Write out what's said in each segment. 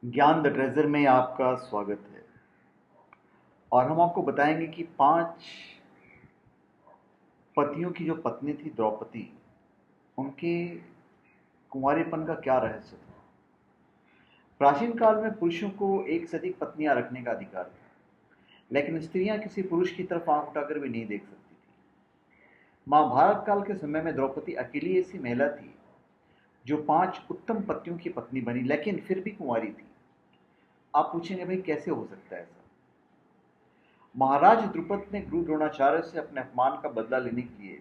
ज्ञान the treasure में आपका स्वागत है। और हम आपको बताएंगे कि 5 पतियों की जो पत्नी थी द्रौपदी, उनके कुंवारेपन का क्या रहस्य था। प्राचीन काल में पुरुषों को एक से अधिक पत्नियां रखने का अधिकार था, लेकिन स्त्रियां किसी पुरुष की तरफ आंख उठाकर भी नहीं देख सकती थी। महाभारत काल के समय में द्रौपदी अकेली ऐसी महिला थी जो 5 उत्तम पतियों की पत्नी बनी, लेकिन फिर भी कुंवारी थी। आप पूछेंगे, भाई कैसे हो सकता है ऐसा। महाराज द्रुपद ने गुरु द्रोणाचार्य से अपने अपमान का बदला लेने के लिए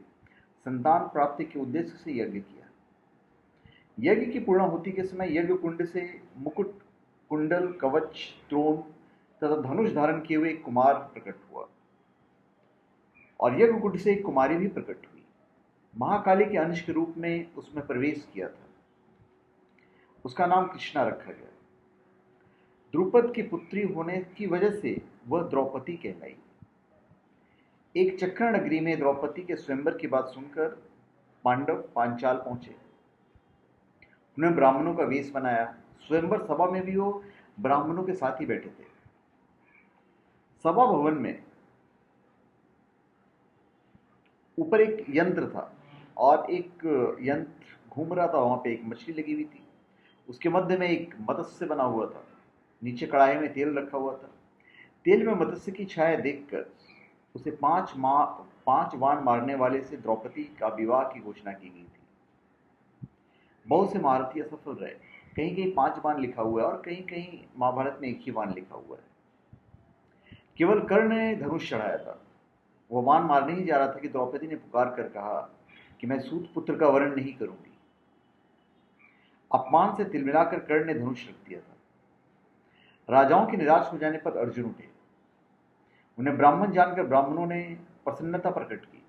संतान प्राप्ति के उद्देश्य से यज्ञ किया। यज्ञ की पूर्णाहुति के समय यज्ञ कुंड से मुकुट, कुंडल, कवच, त्रोण तथा धनुष धारण किए हुए एक कुमार प्रकट हुआ, और यज्ञ कुंड से एक कुमारी भी प्रकट हुई। महाकाली के अंश के रूप में उसमें प्रवेश किया था। उसका नाम कृष्णा रखा गया। द्रुपद की पुत्री होने की वजह से वह द्रौपदी कहलाई। एक चक्र नगरी में द्रौपदी के स्वयंवर की बात सुनकर पांडव पांचाल पहुंचे। उन्हें ब्राह्मणों का वेश बनाया। स्वयंवर सभा में भी वो ब्राह्मणों के साथ ही बैठे थे। सभा भवन में ऊपर एक यंत्र था, और एक यंत्र घूम रहा था। वहां पे एक मछली लगी हुई थी। उसके मध्य में एक मत्स्य बना हुआ था। नीचे कढ़ाई में तेल रखा हुआ था। तेल में मत्स्य की छाया देखकर उसे 5 बाण मारने वाले से द्रौपदी का विवाह की घोषणा की गई थी। बहुत से महारथी असफल रहे। कहीं कहीं 5 बाण लिखा हुआ है और कहीं कहीं महाभारत में एक ही बाण लिखा हुआ है। केवल कर्ण ने धनुष चढ़ाया था। वह बाण मारने ही जा रहा था कि द्रौपदी ने पुकार कर कहा कि मैं सूत पुत्र का वर्ण नहीं करूंगी। अपमान से तिलमिलाकर कर्ण ने धनुष रख दिया था। राजाओं के निराश हो जाने पर अर्जुन उठे। उन्हें ब्राह्मण जानकर ब्राह्मणों ने प्रसन्नता प्रकट की।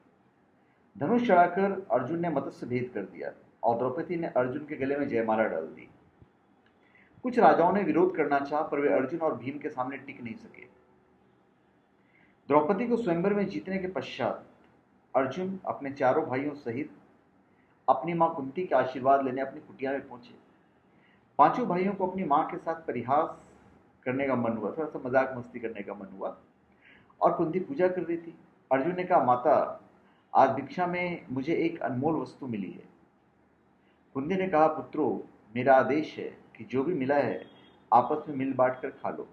धनुष चढ़ाकर अर्जुन ने मत्स्य भेद कर दिया, और द्रौपदी ने अर्जुन के गले में जयमाला डाल दी। कुछ राजाओं ने विरोध करना चाहा, पर वे अर्जुन और भीम के सामने टिक नहीं सके। द्रौपदी को स्वयंवर में जीतने के पश्चात अर्जुन अपने चारों भाइयों सहित अपनी मां कुंती के आशीर्वाद लेने अपनी कुटिया में पहुंचे। पांचों भाइयों को अपनी मां के साथ परिहास करने का मन हुआ, थोड़ा सा मजाक मस्ती करने का मन हुआ, और कुंती पूजा कर रही थी। अर्जुन ने कहा, माता, आज भिक्षा में मुझे एक अनमोल वस्तु मिली है। कुंती ने कहा, पुत्रों, मेरा आदेश है कि जो भी मिला है आपस में मिल बांट कर खा लो।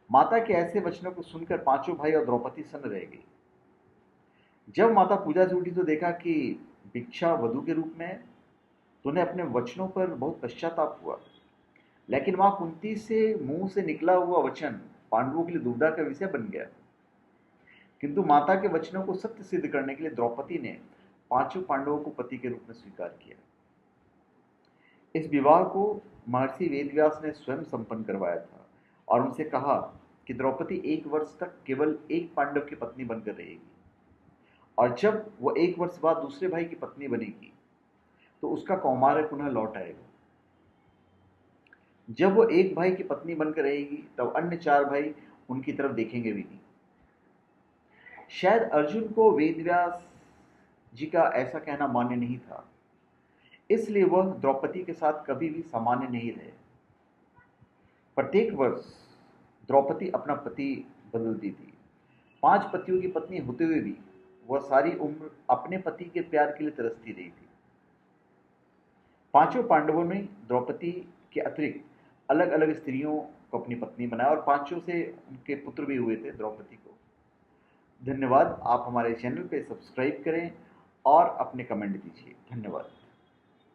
माता के ऐसे वचनों को सुनकर पांचों भाई और द्रौपदी सन्न रह गई। जब माता पूजा से उठी तो देखा कि भिक्षा वधु के रूप में है, तो उन्हें अपने वचनों पर बहुत पश्चाताप हुआ। लेकिन मां कुंती से मुंह से निकला हुआ वचन पांडवों के लिए दुविधा का विषय बन गया। किंतु माता के वचनों को सत्य सिद्ध करने के लिए द्रौपदी ने पांचों पांडवों को पति के रूप में स्वीकार किया। इस विवाह को महर्षि वेदव्यास ने स्वयं संपन्न करवाया था, और उनसे कहा कि द्रौपदी 1 वर्ष तक केवल एक पांडव की पत्नी बनकर रहेगी, और जब वह 1 वर्ष बाद दूसरे भाई की पत्नी बनेगी तो उसका कौमार्य पुनः लौट आएगा। जब वो एक भाई की पत्नी बनकर रहेगी तब अन्य 4 भाई उनकी तरफ देखेंगे भी नहीं। शायद अर्जुन को वेदव्यास जी का ऐसा कहना मान्य नहीं था, इसलिए वह द्रौपदी के साथ कभी भी सामान्य नहीं रहे। प्रत्येक वर्ष द्रौपदी अपना पति बदलती थी। 5 पतियों की पत्नी होते हुए भी वह सारी उम्र अपने पति के प्यार के लिए तरसती रही थी। पांचों पांडवों ने द्रौपदी के अतिरिक्त अलग अलग स्त्रियों को अपनी पत्नी बनाया, और पांचों से उनके पुत्र भी हुए थे द्रौपदी को। धन्यवाद। आप हमारे चैनल पे सब्सक्राइब करें और अपने कमेंट दीजिए। धन्यवाद।